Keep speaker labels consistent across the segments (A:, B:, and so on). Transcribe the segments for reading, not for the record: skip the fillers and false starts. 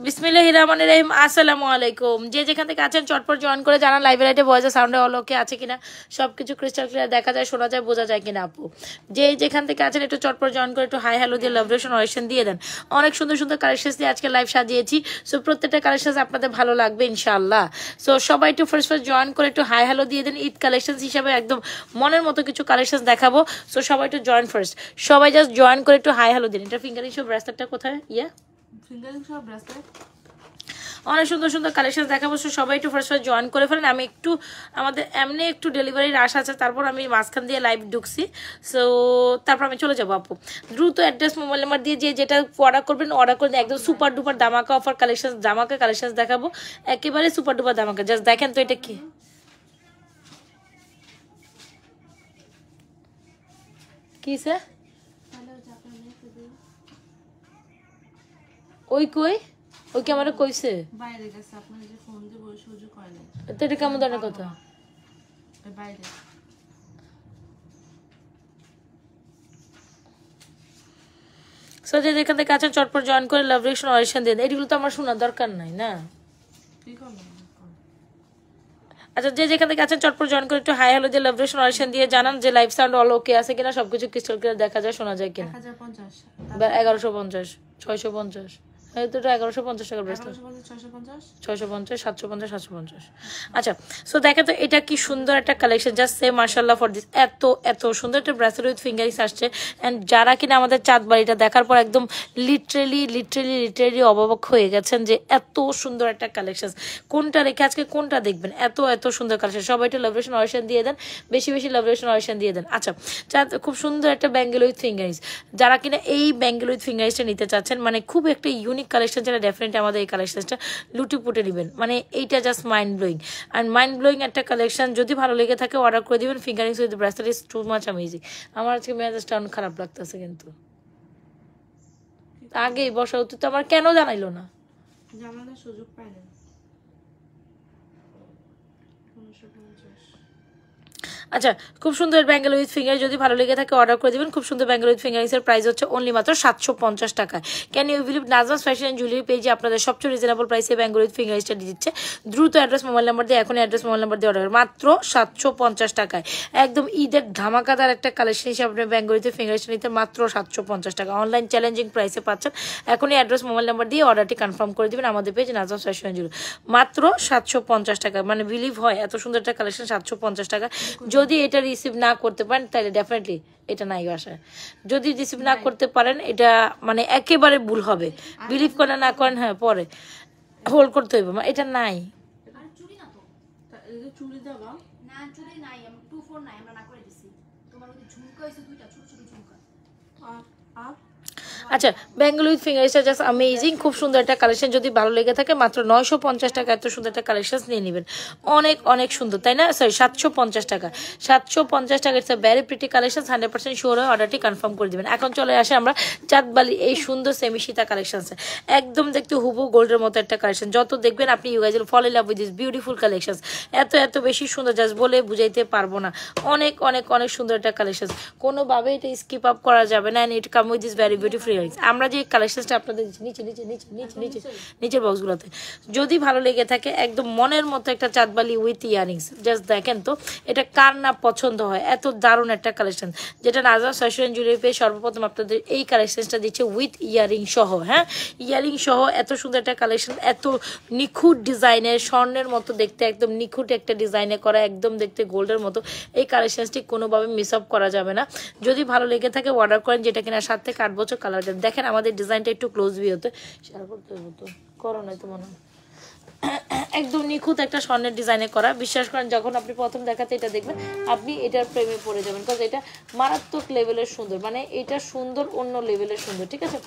A: বিসমিল্লাহির রহমানির রহিম। আসসালামু আলাইকুম। যে যেখান থেকে আছেন চটপট জয়েন করে জানান লাইভ লাইটে ভয়েসে সাউন্ডে অল ওকে আছে কিনা, সবকিছু ক্রিস্টাল ক্লিয়ার দেখা যায়, শোনা যায়, বোঝা যায় কিনা আপু। যে যেখান থেকে আছেন একটু চটপট জয়েন করে একটু হাই হ্যালো দিয়ে লাভ রেশন অরেশন দিয়ে দেন। অনেক সুন্দর সুন্দর কালেকশন দিয়ে আজকে লাইভ সাজিয়েছি। সো প্রত্যেকটা কালেকশন আপনাদের ভালো লাগবে ইনশাআল্লাহ। সো সবাই একটু ফার্স্ট জয়েন করে একটু হাই হ্যালো দিয়ে দেন। ঈদ কালেকশন হিসাবে একদম মনের মতো কিছু কালেকশন দেখাবো। সো সবাই একটু জয়েন ফার্স্ট, সবাই জাস্ট জয়েন করে একটু হাই হ্যালো দিন। এটা ফিঙ্গারিং শো ব্রেসলেটটা কোথায়?
B: ফিঙ্গারিং শো ব্রেসলেট
A: অনেক সুন্দর সুন্দর কালেকশন দেখাবো। সবাই একটু ফার্স্ট জয়েন করে ফেলেন। আমি একটু আমাদের এমনি একটু ডেলিভারির আশা আছে, তারপর আমি মাঝখান দিয়ে লাইভ ঢুকছি। সো তারপর আমি চলে যাবো আপু। দ্রুত অ্যাড্রেস মোবাইল নাম্বার দিয়ে যে যেটা অর্ডার করবেন অর্ডার করে একদম সুপার ডুপার দামাকা অফার কালেকশন, দামাকা কালেকশন দেখাবো, একেবারে সুপার ডুপার দামাকা। জাস্ট দেখেন তো এটা কি কি স্যার? ওই কই ওই কি আমারে কইছে
B: বাইরে গেছে, আপনার যে ফোন দিয়ে বসে সুযোগ হয় না।
A: তো এটা কেমন ধরনের কথা?
B: বাইরে
A: সো যে যেখান থেকে আছেন চটপট জয়েন করে লাভ রিয়েকশন অরিশন দিয়ে দেন। এগুলো তো আমার শোনার দরকার নাই না। আচ্ছা, যে যেখান থেকে আছেন চটপট জয়েন করে একটু হাই হ্যালো দিয়ে লাভ রিয়েকশন অরিশন দিয়ে জানান যে লাইভ সাউন্ড অল ওকে আছে কিনা, সবকিছু ক্রিস্টাল ক্লিয়ার দেখা যায়, শোনা যায় কিনা। 1150 650 তো 1150 টাকার ব্রেসলেট, 650 750 750। আচ্ছা, সো দেখেন তো এটা কি সুন্দর একটা কালেকশন। জাস্ট সে মাশাআল্লাহ ফর দিস। এত এত সুন্দর একটা ব্রেসলেট উইথ ফিঙ্গারিংস আসছে। অ্যান্ড যারা কিনা আমাদের চাঁদ বাড়িটা দেখার পর একদম লিটারেলি অবাক হয়ে গেছেন যে এত সুন্দর একটা কালেকশন, কোনটা রেখে আজকে কোনটা দেখবেন। এত এত সুন্দর কালেকশন। সবাই একটু লাভরেশন অরিশন দিয়ে দেন, বেশি বেশি লাভরেশন অরিশন দিয়ে দেন। আচ্ছা, খুব সুন্দর একটা ব্যাঙ্গেল উইথ ফিঙ্গারিংস। যারা কিনা এই ব্যাঙ্গেল উইথ ফিঙ্গারিংসটা নিতে চাচ্ছেন, মানে খুব একটা ইউনিক কালেকশন, যেটা ডেফিনেটলি আমাদের এই কালেকশনটা লুটি পুটে নেবেন। মানে এইটা জাস্ট মাইন্ড ব্লোয়িং। আর মাইন্ড ব্লোয়িং একটা কালেকশন। যদি ভালো লেগে থাকে অর্ডার করে দিবেন। Fingerings with bracelet is too much amazing. আমার আজকে মেজাজটা অনেক খারাপ লাগতেছে, কিন্তু আগেই বসা উচিত তো। আমার কেন জানাইলো না?
B: জানানোর সুযোগ পাই না।
A: আচ্ছা, খুব সুন্দর ব্যাঙ্গেল উইথ ফিঙ্গার, যদি ভালো লেগে থাকে অর্ডার করে দেবেন। খুব সুন্দর ব্যাঙ্গেল উইথ ফিঙ্গারিংসের প্রাইস হচ্ছে অনলি মাত্র 750 টাকায়। Can you believe Nazma's fashion and jewellery পেজে আপনাদের সবচেয়ে রিজনেবল প্রাইসে ব্যাঙ্গেল উইথ ফিঙ্গারিংসটা দিচ্ছে। দ্রুত অ্যাড্রেস মোবাইল নাম্বার দিয়ে এখনই অ্যাড্রেস মোবাইল নাম্বার দিয়ে অর্ডার মাত্র 750 টাকায়। একদম ঈদের ধামাকাদার একটা কালেকশন হিসেবে আপনি ব্যাঙ্গেল উইথ ফিঙ্গারিংসটা নিতে মাত্র 750 টাকা অনলাইন চ্যালেঞ্জিং প্রাইসে পাচ্ছেন। এখনই অ্যাড্রেস মোবাইল নাম্বার দিয়ে অর্ডারটি কনফার্ম করে দেবেন আমাদের page Nazma's fashion and jewellery. মাত্র 750 টাকা। মানে বিলিভ হয় এত সুন্দর একটা কালেকশন 750 টাকা। যদি এটা রিসিভ না করতে পারেন তাহলে ডেফিনেটলি এটা নাই বাসায়। যদি রিসিভ না করতে পারেন এটা মানে একেবারে ভুল হবে। বিলিভ করেন না করেন, হ্যাঁ পরে হোল্ড করতে হইব, এটা নাই। আচ্ছা, ব্যাঙ্গেল উইথ ফিঙ্গারিংসটা জাস্ট অ্যামেজিং। খুব সুন্দর একটা কালেকশন। যদি ভালো লেগে থাকে মাত্র 950 টাকা এত সুন্দর একটা কালেকশন নিয়ে নেবেন। অনেক অনেক সুন্দর, তাই না? সরি, 750 টাকা। 750 টাকা। It's a very pretty collection. 100% sure হয়ে অর্ডারটি কনফার্ম করে দেবেন। এখন চলে আসে আমরা চাঁদবালি এই সুন্দর সেমি সীতা কালেকশনসে। একদম দেখতে হুবু গোল্ডের মতো একটা কালেকশন। যত দেখবেন আপনি you guys will fall in love with this beautiful collection. এত এত বেশি সুন্দর, জাস্ট বলে বুঝাইতে পারবো না। অনেক অনেক অনেক সুন্দর একটা কালেকশন, কোনোভাবে এটা স্কিপ আপ করা যাবে না। And it come with this very beautiful earrings. আমরা যে কালেকশনটা আপনাদের নিচে নিচে নিচে নিচে নিচে নিচের বক্সগুলোতে, যদি ভালো লেগে থাকে একদম মনের মতো একটা চাঁদবালি উইথ ইয়ারিংস। জাস্ট দেখেন তো এটা কার না পছন্দ হয়। এত দারুণ একটা কালেকশন, যেটা নাজমাস ফ্যাশন জুয়েলারি পেয়ে সর্বপ্রথম আপনাদের এই কালেকশনটা দিচ্ছে উইথ ইয়ারিং সহ। হ্যাঁ, ইয়ারিং সহ এত সুন্দর একটা কালেকশন। এত নিখুঁত ডিজাইনের, স্বর্ণের মতো দেখতে, একদম নিখুঁত একটা ডিজাইনে করা, একদম দেখতে গোল্ডের মতো। এই কালেকশনটি কোনোভাবে মিস আপ করা যাবে না। যদি ভালো লেগে থাকে অর্ডার করেন, যেটা কিনা 7 থেকে 8 বছর কালার। দেখেন আমাদের ডিজাইনটা একটু ক্লোজ ভিউতে শেয়ার করতে হতো, করো নাই তো মনে হয়। একদম নিখুঁত একটা স্বর্ণের ডিজাইনে করা। বিশ্বাস করেন যখন আপনি প্রথম দেখাতে এটা দেখবেন আপনি এটার প্রেমে পড়ে যাবেন। কারণ এটা মারাত্মক লেভেলের সুন্দর, মানে এটা সুন্দর অন্য লেভেলের সুন্দর। ঠিক আছে,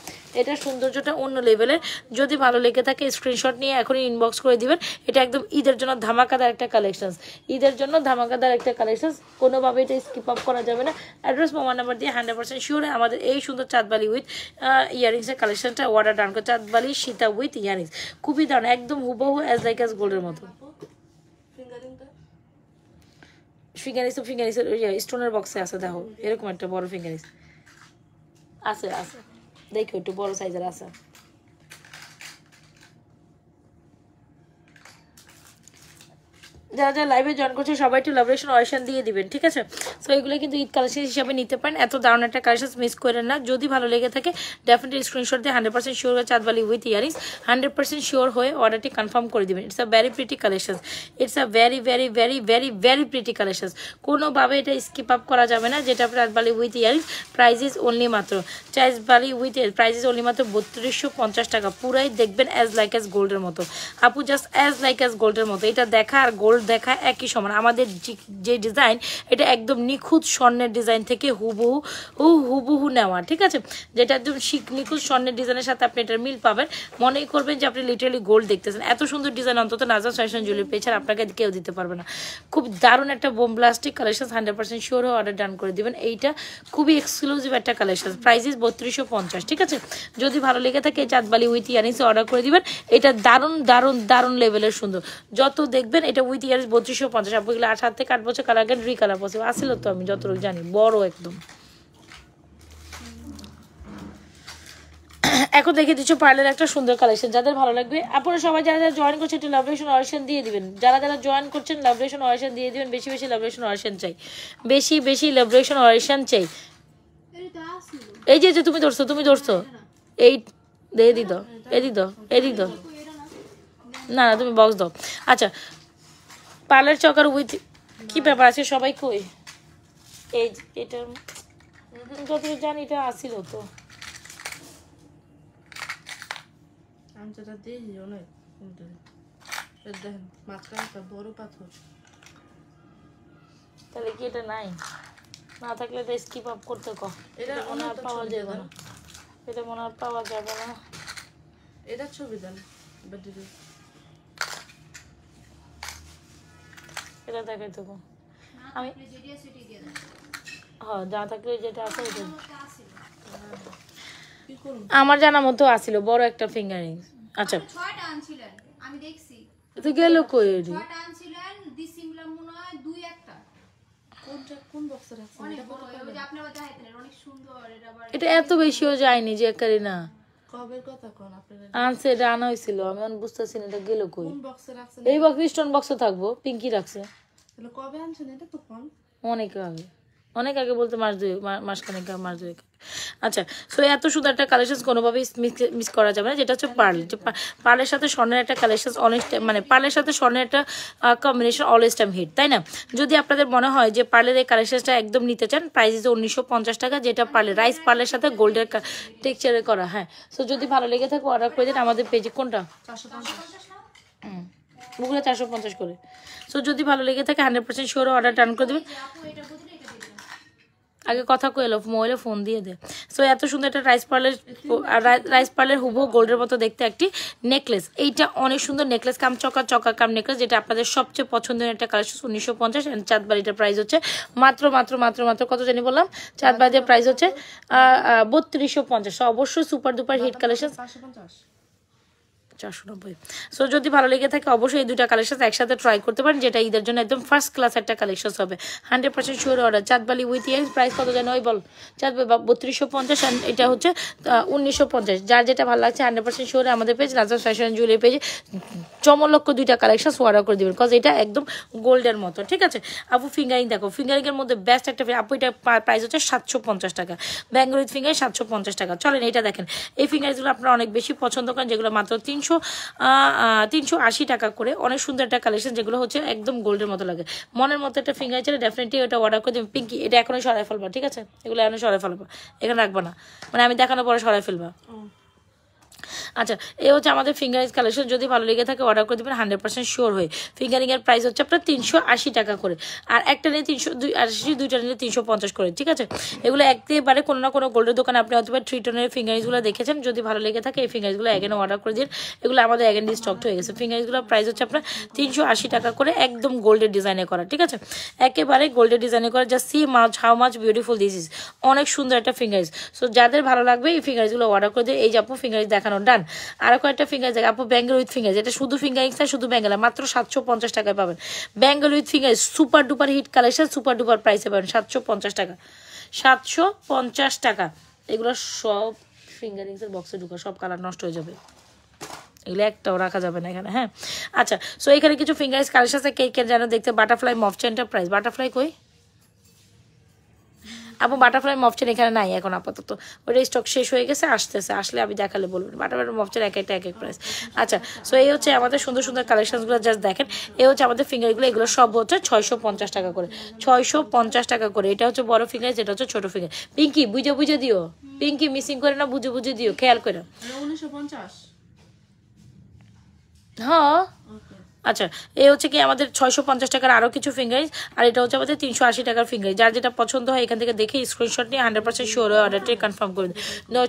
A: এটা সৌন্দর্যটা অন্য লেভেলের। যদি ভালো লেগে থাকে স্ক্রিনশট নিয়ে এখনই ইনবক্স করে দিবেন। এটা একদম ঈদের জন্য ধামাকাদার একটা কালেকশন। ঈদের জন্য ধামাকাদার একটা কালেকশন, কোনোভাবে এটা স্কিপ আপ করা যাবে না। অ্যাড্রেস মোবাইল নাম্বার দিয়ে 100% শিওর আমাদের এই সুন্দর চাঁদবালি উইথ ইয়ারিংসের কালেকশনটা অর্ডার ডান করে। চাঁদবালি সীতা উইথ ইয়ারিংস, খুবই দারুণ, একদম হুবহু অ্যাজ লাইক অ্যাজ গোল্ডের মতো। ফিঙ্গারিংস তো ফিঙ্গারিংসের স্টোনের বক্সে আছে, দেখো এরকম একটা বড় ফিঙ্গারিংস আছে আছে, দেখো একটু বড় সাইজের আছে। যারা যারা লাইভে জয়েন করছে সবাই একটু লাভরেশন অয়েশন দিয়ে দিবেন, ঠিক আছে? সো এগুলো কিন্তু ঈদ কালেকশন হিসাবে নিতে পারেন, এত দারুণ একটা কালেকশন মিস করেন না। যদি ভালো লেগে থাকে ডেফিনেটলি স্ক্রিনশট দিয়ে 100% শিওর হয়ে চাঁদবালি উইথ ইয়ারিংস 100% শিওর হয়ে অর্ডারটি কনফার্ম করে দিবেন। It's a very pretty collection, it's a very very very very very pretty collection, কোনোভাবে এটা স্কিপ আপ করা যাবে না। যেটা chandbali with earrings price is only মাত্র chandbali with price is only মাত্র 3250 টাকা। পুরাই দেখবেন অ্যাজ লাইক অ্যাজ গোল্ডের মতো আপু, জাস্ট অ্যাজ লাইক অ্যাজ গোল্ডের মতো। এটা দেখা আর গোল্ড দেখা একই সমান। আমাদের যে ডিজাইন এটা একদম নিখুঁত স্বর্ণের ডিজাইন থেকে হুবহু নেওয়া, ঠিক আছে? যেটা একদম নিখুঁত স্বর্ণের ডিজাইনের সাথে আপনি এটার মিল পাবেন, মনেই করবেন যে আপনি লিটারালি গোল্ড দেখতেছেন। এত সুন্দর ডিজাইন অন্তত নাজরাত ফ্যাশন জুয়েলারি পেয়েছেন, আপনাকে কেউ দিতে পারবে না। খুব দারুণ একটা বোম ব্লাস্টিক কালেকশন, 100% শিওর হয়ে অর্ডার ডান করে দিবেন। এইটা খুবই এক্সক্লুসিভ একটা কালেকশন, প্রাইস ইজ 3250, ঠিক আছে? যদি ভালো লেগে থাকে চাঁদবালি উইথ ইয়ারিংস অর্ডার করে দিবেন। এটা দারুণ দারুণ দারুণ লেভেলের সুন্দর, যত দেখবেন এটা উইথ ইয়ারিংস 3250। আপনাগুলো 8 থেকে 8 বছর কালার আগে রিকালার পসিবল আসছিল তো, আমি যতটুকু জানি বড় একদম। এখন দেখে দিচ্ছ পার্লের একটা সুন্দর কালেকশন, যাদের ভালো লাগবে আপনারা সবাই যারা যারা জয়েন করছেন একটু লাভরেশন অয়েশন দিয়ে দিবেন। যারা যারা জয়েন করছেন লাভরেশন অয়েশন দিয়ে দিবেন, বেশি বেশি লাভরেশন অয়েশন চাই, বেশি বেশি লাভরেশন অয়েশন চাই। এই যে তুমি ধরছো এই দে দি দাও, এদিক দাও, এদিক দাও, না না তুমি বক্স দাও। আচ্ছা পার্লার চকার উইথ কি ব্যাপার আছে সবাই কই? এই এটা যতটুকু জানি এটা আসিল তো,
B: আমি যেটা দেখি অনেক দেখেন মাঝখানে একটা বড় পাথর।
A: তাহলে কি এটা নাই? না থাকলে এটা স্কিপ আপ করতে কো,
B: এটা
A: মনে আর পাওয়া যাবে না, এটা মনে আর পাওয়া যাবে না।
B: এটা ছবি দেন,
A: এটা দেখাই দেবো আমি। হ্যাঁ যা থাকলে যেটা আছে ওইটা আমার জানা মতো আসিল বড় একটা ফিঙ্গারিং। আচ্ছা
C: আমি দেখছি
A: তো গেল কই? এটা এত বেশিও যায়নি যে একারি না, আনছে এটা আনা হয়েছিল, আমি বুঝতেছি না এটা গেল কই। এই বক্স স্টোন বক্সে থাকবো, পিঙ্কি রাখছে অনেক আগে, অনেক আগে বলতে মাসখানেক মাস দুয়েক। আচ্ছা সো এত সুন্দর একটা কালেকশন কোনোভাবেই মিস করা যাবে না। যেটা হচ্ছে পার্ল, পার্লের সাথে স্বর্ণের একটা কালেকশন অনেক মানে পার্লের সাথে স্বর্ণের একটা কম্বিনেশন অলওয়েজ টাইম হিট, তাই না? যদি আপনাদের মনে হয় যে পার্লের এই কালেকশনটা একদম নিতে চান, প্রাইস ইজ 1950 টাকা, যেটা পার্লের রাইস পার্লের সাথে গোল্ডের টেক্সচারে করা। হ্যাঁ সো যদি ভালো লেগে থাকে অর্ডার করে দিন আমাদের পেজে। কোনটা? ওগুলো 450 করে। সো যদি ভালো লেগে থাকে 100% শিওর অর্ডার টার্ন করে দেবেন। আগে কথা কইলো মোবাইলে ফোন দিয়ে দে। সো এত সুন্দর একটা রাইস পার্লের হুবহু গোল্ডের মতো দেখতে একটি নেকলেস। এইটা অনেক সুন্দর নেকলেস কাম চকা কাম নেকলেস, যেটা আপনাদের সবচেয়ে পছন্দের একটা কালেকশন 1950। এন্ড চাঁদবাড়িটার প্রাইস হচ্ছে মাত্র মাত্র মাত্র মাত্র কত জানি বললাম, চাঁদবাড়ির প্রাইস হচ্ছে 3250। অবশ্যই super duper hit collection 490। So যদি ভালো লেগে থাকে অবশ্যই এই দুইটা কালেকশন একসাথে ট্রাই করতে পারেন, যেটা ঈদের জন্য একদম ফার্স্ট ক্লাস একটা কালেকশন হবে। 100% sure order. Chandbali with earrings price কত জানো ওই বল? চাঁদবালি 3250 অ্যান্ড এটা হচ্ছে 1950। যার যেটা ভালো লাগছে 100% শিওর আমাদের পেজ নাজরাত ফ্যাশন জুয়েলারি পেজে চমলক্ষ দুইটা কালেকশন অর্ডার করে দিবেন, বিকজ এটা একদম গোল্ডের মতো, ঠিক আছে? আপু ফিঙ্গারিং দেখো, ফিঙ্গারিংয়ের মধ্যে বেস্ট একটা আপু, এটা প্রাইস হচ্ছে 750 টাকা। ব্যাঙ্গল উইথ ফিঙ্গার 750 টাকা। চলেন এটা দেখেন, এই ফিঙ্গারগুলো আপনারা অনেক বেশি পছন্দ করেন, যেগুলো মাত্র 380 টাকা করে। অনেক সুন্দর একটা কালেকশন, যেগুলো হচ্ছে একদম গোল্ডের মতো লাগে। মনের মতো একটা ফিঙ্গার ছিল, ডেফিনেটলি ওটা অর্ডার করে দেবেন। পিঙ্কি এটা এখনই সরাই ফেলবা, ঠিক আছে? এগুলো এখনই সরাই ফেলবা, এখানে রাখবা না, মানে আমি দেখানোর পরে সরাই ফেলবা। আচ্ছা এই হচ্ছে আমাদের ফিঙ্গারিং কালেকশন। যদি ভালো লেগে থাকে অর্ডার করে দেবেন 100% শিওর হয়ে। ফিঙ্গারিং এর প্রাইস হচ্ছে আপনার 380 টাকা করে, আর একটা নিয়ে 380, দুইটা নিলে 350 করে, ঠিক আছে? এগুলো একেবারে কোনো না কোনো গোল্ডের দোকানে আপনি অথবা 3 টোনের ফিঙ্গারিংসগুলো দেখেছেন। যদি ভালো লেগে থাকে এই ফিঙ্গারিংসগুলো এগেনে অর্ডার করে দিন, এগুলো আমাদের এগেন স্টক হয়ে গেছে। ফিঙ্গারিংসগুলো প্রাইস হচ্ছে আপনার 380 টাকা করে, একদম গোল্ডের ডিজাইনে করা, ঠিক আছে? একেবারে গোল্ডের ডিজাইনে করা। Just see how much beautiful this is. অনেক সুন্দর একটা ফিঙ্গারিংস। সো যাদের ভালো লাগবে এই ফিঙ্গারিংসগুলো অর্ডার করে দিয়ে। এই যে আপু ফিঙ্গারিংস দেখানো ডান। আর কয়েকটা ফিঙ্গার আপু ব্যাঙ্গল উইথ ফিঙ্গার, এটা শুধু ফিঙ্গারিংস না, শুধু ব্যাঙ্গেল মাত্র 750 টাকায় পাবেন। Bangle with finger super duper hit collection, super duper প্রাইসে পাবেন 750 টাকা। 750 টাকা। এগুলো সব ফিঙ্গারিংসের বক্সে ঢুকা, সব কালার নষ্ট হয়ে যাবে। এগুলো একটাও রাখা যাবে না এখানে। হ্যাঁ আচ্ছা, সো এখানে কিছু ফিঙ্গারিংস কালেকশন আছে। কেকের যেন দেখতে বাটারফ্লাই মফ চেনটা প্রাইস, বাটারফ্লাই কই আপু? বাটারফ্লাই মফচেন এখানে নাই এখন আপাতত, ওইটা স্টক শেষ হয়ে গেছে, আসতেছে, আসলে আমি দেখালে বলবেন। বাটারফ্লাই মফচেন এক একটা এক এক প্রাইস। আচ্ছা, সো এই হচ্ছে আমাদের সুন্দর সুন্দর কালেকশনসগুলো, জাস্ট দেখেন। এই হচ্ছে আমাদের ফিঙ্গারগুলো, এগুলো সব হচ্ছে 650 টাকা করে, 650 টাকা করে। এটা হচ্ছে বড় ফিঙ্গার, যেটা হচ্ছে ছোট ফিঙ্গার। পিঙ্কি বুঝে বুঝে দিও, পিঙ্কি মিসিং করে না, বুঝে বুঝে দিও, খেয়াল করে।
B: 1950।
A: হ্যাঁ
B: ওকে,
A: আচ্ছা, এই হচ্ছে কি আমাদের 650 টাকার আরও কিছু ফিঙ্গারিংস, আর এটা হচ্ছে আমাদের 380 টাকার ফিঙ্গারিং। যার যেটা পছন্দ হয় এখান থেকে দেখে স্ক্রিনশট নিয়ে 100% শিওর হয়ে অর্ডারটি কনফার্ম করে দিন।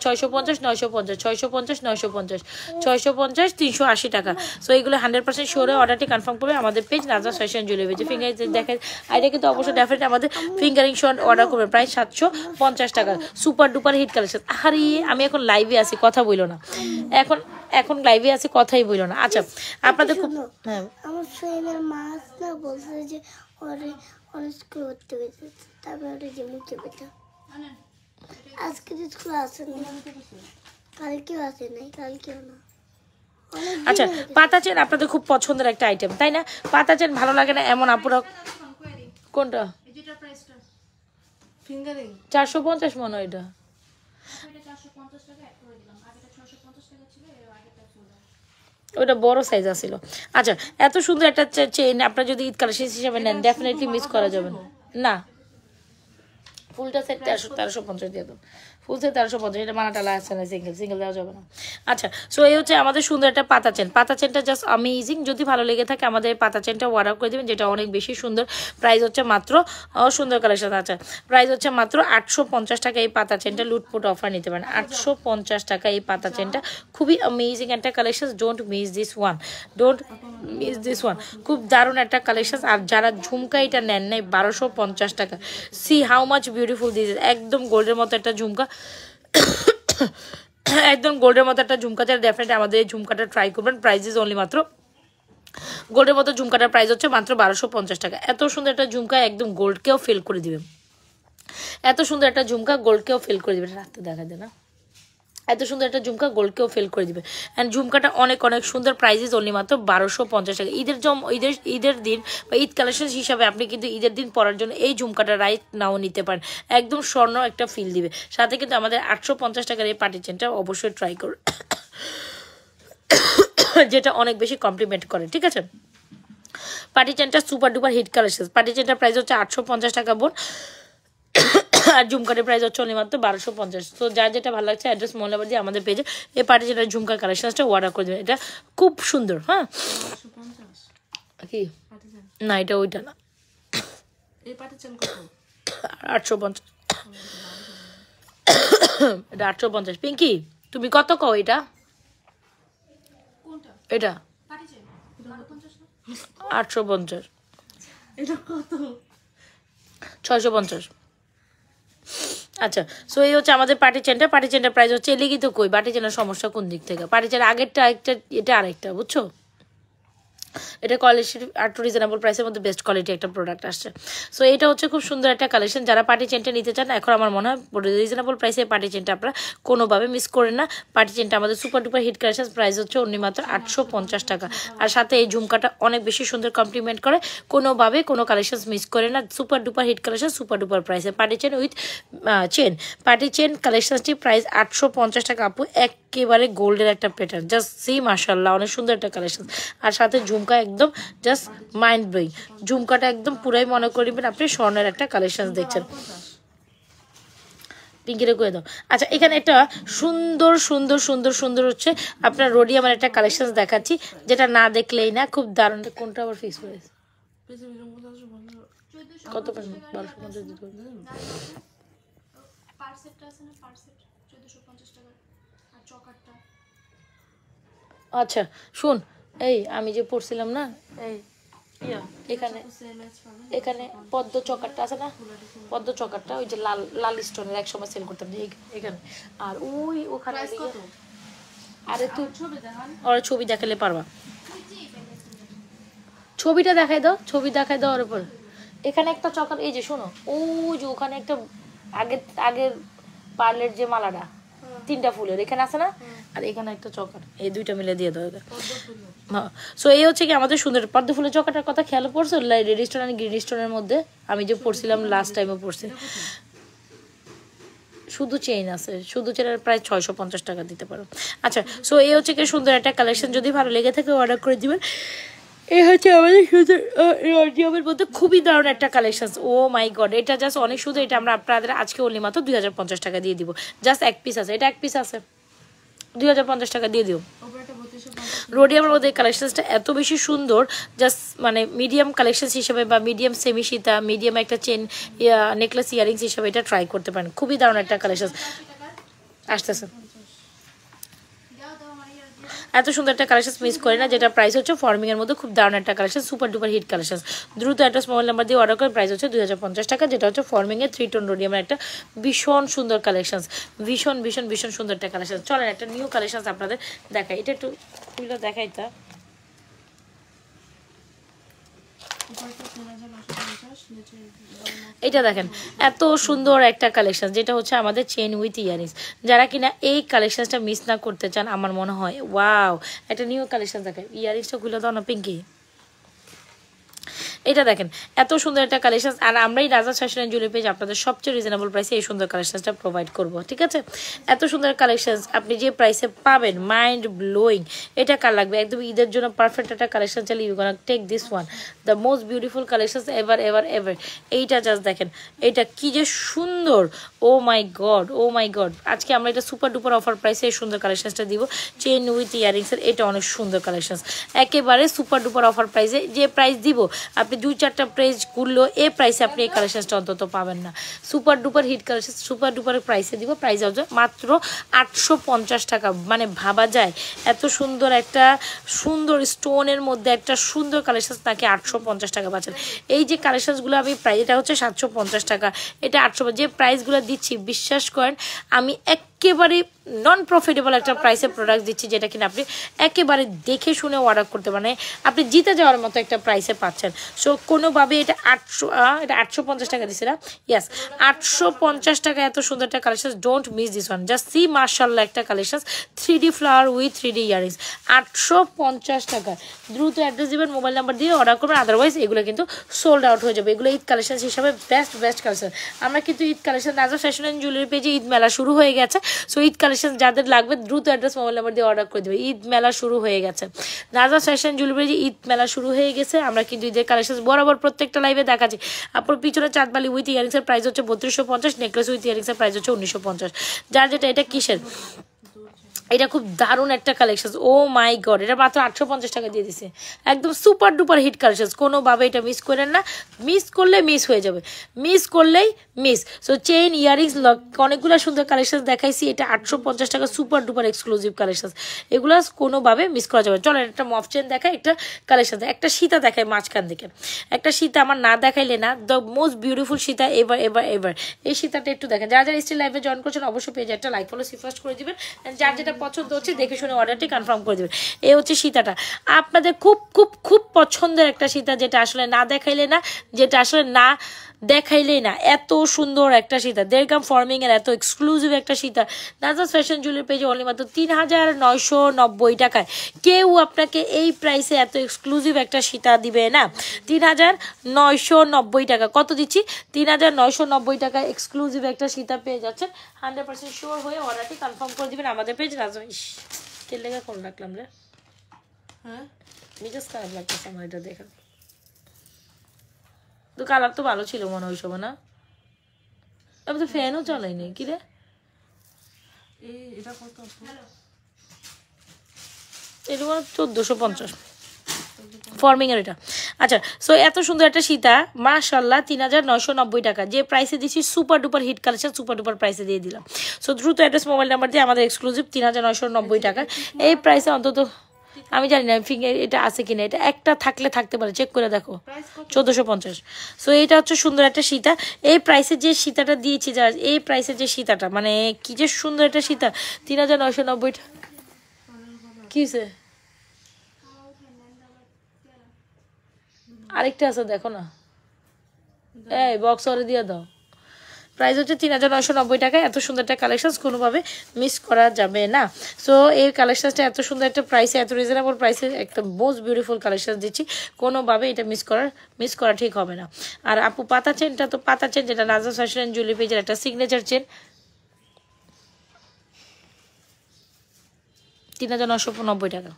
A: 650, 950, 650, 950, 650, 380 টাকা। সো এইগুলো 100% শিওর হয়ে অর্ডারটি কনফার্ম করবে আমাদের পেজ নাজরাত ফ্যাশন জুয়েলারি পেজে। ফিঙ্গারিং দেখেন, এটা কিন্তু অবশ্যই ডেফিনেটলি আমাদের ফিঙ্গারিং শট অর্ডার করবেন, প্রায় 750 টাকা। Super duper hit collection. আরে আমি এখন লাইভে আছি, কথা বইলো না, এখন লাইভে আছি, কথাই বইলো না। আচ্ছা আপনাদের খুব হ্যাঁ
D: আমার ফ্রেন্ডের মাছ না বলছে যে ওরে অনেক স্কুল করতে গেছে, তারপরে ওটা যে মুখে পেটা। আজকে তো স্কুল আসেনি, কালকেও আসে নাই, কালকেও না।
A: আচ্ছা, পাতা চেন আপনাদের খুব পছন্দের একটা আইটেম, তাই না? পাতা চেন ভালো লাগে না এমন আপুরা? কোনটা?
C: এই যেটা প্রাইসটা
B: ফিঙ্গারিং
A: 450 মনে হয় এটা।
C: এটা 450 টাকা অ্যাড করে দিলাম, আগেটা 650 টাকা ছিল, এর আগেটা ছিল।
A: ওটা বড় সাইজ আছিল। আচ্ছা, এত সুন্দর একটা চেইন আপনারা যদি ঈদ কালেকশন হিসেবে নেন, ডেফিনেটলি মিস করা যাবে না। না, ফুলটা সেট 1350 দিয়ে দাও, ফুল সেট 1350, এটা মানাটা লাগছে না, সিঙ্গেল দেওয়া যাবে না। আচ্ছা, সো এই হচ্ছে আমাদের সুন্দর একটা পাতা চেন। পাতা চেনটা জাস্ট অ্যামেজিং, যদি ভালো লেগে থাকে আমাদের এই পাতা চেনটা অর্ডার করে দেবেন, যেটা অনেক বেশি সুন্দর। প্রাইস হচ্ছে মাত্র সুন্দর কালেকশন। আচ্ছা, প্রাইস হচ্ছে মাত্র 850 টাকা। এই পাতা চেনটা লুটপুট অফার নিতে পারেন, 850 টাকা এই পাতা চেনটা। খুবই অ্যামেজিং একটা collection, don't miss this one, don't miss this one. খুব দারুণ একটা কালেকশন। আর যারা ঝুমকা এটা নেন নাই 1250 টাকা, C how much beautiful this, একদম গোল্ডের মতো একটা ঝুমকা, একদম গোল্ডের মতো একটা ঝুমকা। যারা ডেফিনেটলি আমাদের এই ঝুমকাটা ট্রাই করবেন। প্রাইস ইজ অনলি মাত্র, গোল্ডের মতো ঝুমকাটার প্রাইস হচ্ছে মাত্র 1250 টাকা। এত সুন্দর একটা ঝুমকা, একদম গোল্ডকেও ফেল করে দিবে, এত সুন্দর একটা ঝুমকা গোল্ডকেও ফেল করে দিবে। রাখতে দেখা যায় না, এত সুন্দর একটা ঝুমকা গোল্ডকেও ফেল করে দিবে। অ্যান্ড ঝুমকাটা অনেক অনেক সুন্দর, প্রাইস ইজ অনলি মাত্র 1250 টাকা। ঈদের দিন বা ঈদ কালেকশন হিসাবে আপনি কিন্তু ঈদের দিন পরার জন্য এই ঝুমকাটা রাইট নাও নিতে পারেন, একদম স্বর্ণ একটা ফিল দিবে। সাথে কিন্তু আমাদের 850 টাকার এই পার্টি চেনটা অবশ্যই ট্রাই করুন, যেটা অনেক বেশি কমপ্লিমেন্ট করে। ঠিক আছে, পার্টি চেনটা super duper hit collection. Party চেনটার প্রাইস হচ্ছে 850 টাকা বোন, আর ঝুমকারের প্রাইস হচ্ছে অনলি মাত্র 1250। তো যার যেটা ভালো লাগছে অ্যাড্রেস মহলাবাদ দিয়ে আমাদের পেজে এই পার্টি যেটা ঝুমকার কালেকশনটা অর্ডার করে দেবেন। এটা খুব সুন্দর। হ্যাঁ
B: 950
A: কি
B: পাটি চেন।
A: না, এটা ওইটা না,
B: এই পাটি চেন কত?
A: 850, এটা 850। পিঙ্কি তুমি কত কও এটা?
C: কোনটা
A: এটা
C: পাঠিয়েছেন 1250 না?
A: 850,
B: এটা কত?
A: 650। আচ্ছা, সো এই হচ্ছে আমাদের পার্টি চেনটা। পার্টি চেনটার প্রাইস হচ্ছে এলিগি তো কই, পার্টি চেনের সমস্যা কোন দিক থেকে? পার্টি চেন আগেরটা একটা, এটা আরেকটা, বুঝছো? এটা কোয়ালিটি একটু রিজনেবল প্রাইসের মধ্যে বেস্ট কোয়ালিটি একটা প্রোডাক্ট আসছে। সো এটা হচ্ছে খুব সুন্দর একটা কালেকশন। যারা পার্টি চেনটা নিতে চান, এখন আমার মনে হয় রিজনেবল প্রাইসে পার্টি চেনটা আপনারা কোনোভাবে মিস করেন না। পার্টি চেনটা আমাদের super duper hit collection, price হচ্ছে অনলি মাত্র 850 টাকা। আর সাথে এই ঝুমকাটা অনেক বেশি সুন্দর কমপ্লিমেন্ট করে, কোনোভাবে কোনো কালেকশন মিস করে না। Super duper hit collection, super duper প্রাইসে party chain with chain. Party chain কালেকশনটি প্রাইস 850 টাকা আপু, একেবারে গোল্ডের একটা প্যাটার্ন, জাস্ট সি মাশাআল্লাহ, অনেক সুন্দর একটা কালেকশন। আর সাথে ঝুমকা একদম জাস্ট মাইন্ড ব্লোয়িং, ঝুমকাটা একদম পুরাই মনে করবেন আপনি স্বর্ণের একটা কালেকশন দেখছেন। পিঙ্কিরে করে দাও। আচ্ছা, এখানে একটা সুন্দর সুন্দর সুন্দর সুন্দর হচ্ছে আপনার রোডিয়ামের একটা কালেকশন দেখাচ্ছি, যেটা না দেখলেই না, খুব দারুণ। কোনটা আবার ফিক্স করেছে কত? 1250 দিতে হবে।
C: পার্সেটটা আছে না, পার্সেট 1450 টাকা, আর চকারটা।
A: আচ্ছা শুন, এই আমি যে পড়ছিলাম না, এই এখানে এখানে পদ্ম চকারটা আছে না, পদ্ম চকারটা ওই যে লাল লাল স্টোনের এক সময় সেল করতাম এখানে। আর ওই ওখানে আরে তুই ওরা ছবি দেখালে পারবা, ছবিটা দেখাই দাও, ছবি দেখাই দাও ওর উপর। এখানে একটা চকার, এই যে শোনো, ওই যে ওখানে একটা আগের আগের পার্লের যে মালাটা 3টা ফুলের এখানে আছে না, আর এখানে একটা চকার, এই দুইটা মিলে দিয়ে দাও এদের। হ্যাঁ, সো এই হচ্ছে কি আমাদের সুন্দর পদ্ম ফুলের চকাটার কথা খেয়াল পড়ছো রেস্টুরেন্ট গ্রিন রেস্টুরেন্টের মধ্যে আমি যে পড়ছিলাম লাস্ট টাইমে পড়ছি। শুধু চেইন আছে, শুধু চেনের প্রায় 650 টাকা দিতে পারো। আচ্ছা, সো এই হচ্ছে কি সুন্দর একটা কালেকশন, যদি ভালো লেগে থাকে অর্ডার করে দিবেন। এই হচ্ছে আমাদের সুন্দর রডিয়ামের মধ্যে খুবই দারুণ একটা কালেকশন। ও মাই গড, এটা জাস্ট অনেক সুন্দর। এটা আমরা আপনাদের আজকে অনলি মাত্র 2050 টাকা দিয়ে দিব। জাস্ট এক পিস আছে, এটা এক পিস আছে, 2050 টাকা দিয়ে দিও। রোডিয়ামের মধ্যে কালেকশনসটা এত বেশি সুন্দর, জাস্ট মানে মিডিয়াম কালেকশন হিসেবে বা মিডিয়াম সেমি সীতা, মিডিয়াম একটা চেন নেকলেস ইয়ারিংস হিসেবে এটা ট্রাই করতে পারেন। খুবই দারুণ একটা কালেকশন আসতেছে। এত সুন্দর একটা কালেকশন মিস করে না, যেটা প্রাইস হচ্ছে ফর্মিং এর মধ্যে খুব দারুণ একটা collection, super duper hit collection. দ্রুত অ্যাড্রেস মোবাইল নাম্বার দিয়ে অর্ডার করে, প্রাইস হচ্ছে 2050 টাকা, যেটা হচ্ছে ফর্মিং এর 3 টোন রোডিয়ামের একটা ভীষণ সুন্দর কালেকশন, ভীষণ ভীষণ ভীষণ সুন্দর একটা কালেকশন। চলেন একটা নিউ কালেকশন আপনাদের দেখাই, এটা একটু খুলে দেখাই। তা এটা দেখেন এত সুন্দর একটা কালেকশন, যেটা হচ্ছে আমাদের চেন উইথ ইয়ারিংস। যারা কিনা এই কালেকশনটা মিস না করতে চান, আমার মনে হয় ওয়াও একটা নিউ কালেকশন দেখায়। ইয়ারিংসটা খুলে দাও না পিঙ্কি। এটা দেখেন এত সুন্দর একটা কালেকশন, আর আমরাই রাজা ফ্যাশন এন্ড জুয়েলারি পেজ আপনাদের সবচেয়ে রিজনেবল প্রাইসে এই সুন্দর কালেকশনটা প্রোভাইড করব, ঠিক আছে? এত সুন্দর কালেকশন আপনি যে প্রাইসে পাবেন, মাইন্ড ব্লোয়িং। এটা কার লাগবে? একদম ঈদের জন্য পারফেক্ট একটা কালেকশন চাইলে you gonna take this one, the most beautiful collection ever ever ever. এইটা জাস্ট দেখেন, এটা কি যে সুন্দর, ও মাই গড, ও মাই গড। আজকে আমরা এটা সুপার ডুপার অফার প্রাইসে এই সুন্দর কালেকশনটা দিব, চেন উইথ ইয়ারিংসের। এটা অনেক সুন্দর কালেকশন, একেবারে সুপার ডুপার অফার প্রাইসে। যে প্রাইস দিব আপনি 2-4টা প্রাইস করলেও এই প্রাইসে আপনি এই কালেকশনটা অন্তত পাবেন না। Super duper hit collection, super duper প্রাইসে দিব। প্রাইস হচ্ছে মাত্র 850 টাকা। মানে ভাবা যায় এত সুন্দর একটা সুন্দর স্টোনের মধ্যে একটা সুন্দর কালেকশন তাকে 850 টাকা পাচ্ছেন। এই যে কালেকশনসগুলো আমি প্রাইস, এটা হচ্ছে 750 টাকা, এটা 800। যে প্রাইসগুলো দিচ্ছি বিশ্বাস করেন আমি একেবারে নন প্রফিটেবল একটা প্রাইসে প্রোডাক্ট দিচ্ছি, যেটা কিনা আপনি একেবারে দেখে শুনে অর্ডার করতে পারেন, আপনি জিতে যাওয়ার মতো একটা প্রাইসে পাচ্ছেন। সো কোনোভাবে এটা 850 টাকা দিচ্ছে না, ইয়াস 850 টাকা। এত সুন্দর একটা collection, don't miss this one. Just see মার্শাল্লাহ একটা collection, 3D flower with 3D earrings, 850 টাকা। দ্রুত অ্যাড্রেস দিবেন, মোবাইল নাম্বার দিয়ে অর্ডার করবেন, আদারওয়াইজ এগুলো কিন্তু সোল্ড আউট হয়ে যাবে। এগুলো ঈদ কালেকশন হিসাবে বেস্ট কালেকশন। আমরা কিন্তু ঈদ কালেকশন রাজা ফ্যাশন অ্যান্ড জুয়েলারি পেজে ঈদ মেলা শুরু হয়ে গেছে। সো ঈদ কালেকশন যাদের লাগবে দ্রুত অ্যাড্রেস মোবাইল নাম্বার দিয়ে অর্ডার করে দেবে। ঈদ মেলা শুরু হয়ে গেছে, রাজা ফ্যাশন জুয়েলারি পেজে ঈদ মেলা শুরু হয়ে গেছে। আমরা কিন্তু ঈদের কালেকশন বরাবর প্রত্যেকটা লাইভে দেখাচ্ছি। আপনার পিছনে চাঁদবালি উইথ ইয়ারিংসের প্রাইস হচ্ছে 3250, নেকলেস উইথ ইয়ারিংসের প্রাইস হচ্ছে 1950। যার যেটা, এটা কিসের? এটা খুব দারুণ একটা কালেকশন, ও মাই গড। এটা মাত্র 850 টাকা দিয়ে দিছে, একদম সুপার ডুপার হিট কালেকশন। কোনোভাবে এটা মিস করেন না, মিস করলে মিস হয়ে যাবে, মিস করলেই মিস। সো চেইন ইয়ারিংস অনেকগুলো সুন্দর কালেকশন দেখাইছি, এটা 850 টাকা সুপার ডুপার এক্সক্লুসিভ কালেকশন। এগুলো কোনোভাবে মিস করা যাবে। চলেন একটা মফ চেন দেখায়, একটা কালেকশন দেখায়, একটা সীতা দেখায় মাঝখান থেকে। একটা সীতা আমার না দেখাইলে না, the most beautiful Sita ever ever ever. এই সীতাটা একটু দেখেন। যারা যারা স্টিল লাইভে জয়েন করছেন অবশ্যই পেজে একটা লাইক ফলো সিফাস্ট করে দিবেন, যার যেটা পছন্দ হচ্ছে দেখে শুনে অর্ডারটি কনফার্ম করে দেবেন। এই হচ্ছে সীতাটা, আপনাদের খুব খুব খুব পছন্দের একটা সীতা, যেটা আসলে না দেখাইলে না, যেটা আসলে না দেখাইলেই না। এত সুন্দর একটা সীতা, দেড়গ্রাম ফর্মিং এর এত এক্সক্লুসিভ একটা সীতা নাজাস ফ্যাশন জুয়েলারি পেজে অনলি মাত্র 3990 টাকায়। কেউ আপনাকে এই প্রাইসে এত এক্সক্লুসিভ একটা সীতা দিবে না। 3990 টাকা। কত দিচ্ছি? 3990 টাকা এক্সক্লুসিভ একটা সীতা পেয়ে যাচ্ছেন। 100% শিওর হয়ে অর্ডারটি কনফার্ম করে দিবেন আমাদের পেজ রাজা। তেল লেগে ফোন রাখলাম রে,
B: হ্যাঁ
A: মিজাজ খারাপ লাগতেছে আমার এটা দেখেন। তো কালার তো ভালো ছিল মনে হয়, না? আমি তো ফ্যানও চালাইনি কি রে।
B: এটা কত?
A: এটা 1450 ফর্মিং এর এটা। আচ্ছা, সো এত সুন্দর একটা সীতা মাশাআল্লাহ 3990 টাকা। যে প্রাইসে দিচ্ছি super duper hit collection, super duper প্রাইসে দিয়ে দিলাম। সো দ্রুত অ্যাড্রেস মোবাইল নাম্বার দিয়ে আমাদের এক্সক্লুসিভ 3990 টাকা। এই প্রাইসে অন্তত আমি জানি না ফিঙ্গার এটা আছে কিনা, এটা একটা থাকলে থাকতে পারে, চেক করে দেখো। 1450। সো এটা হচ্ছে সুন্দর একটা সীতা। এই প্রাইসে যে সীতাটা দিয়েছি, যা এই প্রাইসে যে সীতাটা, মানে কি যে সুন্দর একটা সীতা, 3990 টাকা। কি হয়েছে? আরেকটা আছে দেখো না, এই বক্স ওরে দিয়ে দাও। প্রাইস হচ্ছে 3990 টাকা। এত সুন্দর একটা কালেকশন কোনোভাবে মিস করা যাবে না। সো এই কালেকশনটা এত সুন্দর একটা প্রাইসে, এত রিজনেবল প্রাইসে একটা মোস্ট বিউটিফুল কালেকশন দিচ্ছি, কোনোভাবে এটা মিস করা ঠিক হবে না। আর আপু পাতা চেনটা তো পাতা চেন, যেটা নাজরাত ফ্যাশন অ্যান্ড জুয়েলারি পেজের একটা সিগনেচার চেন, 3990 টাকা।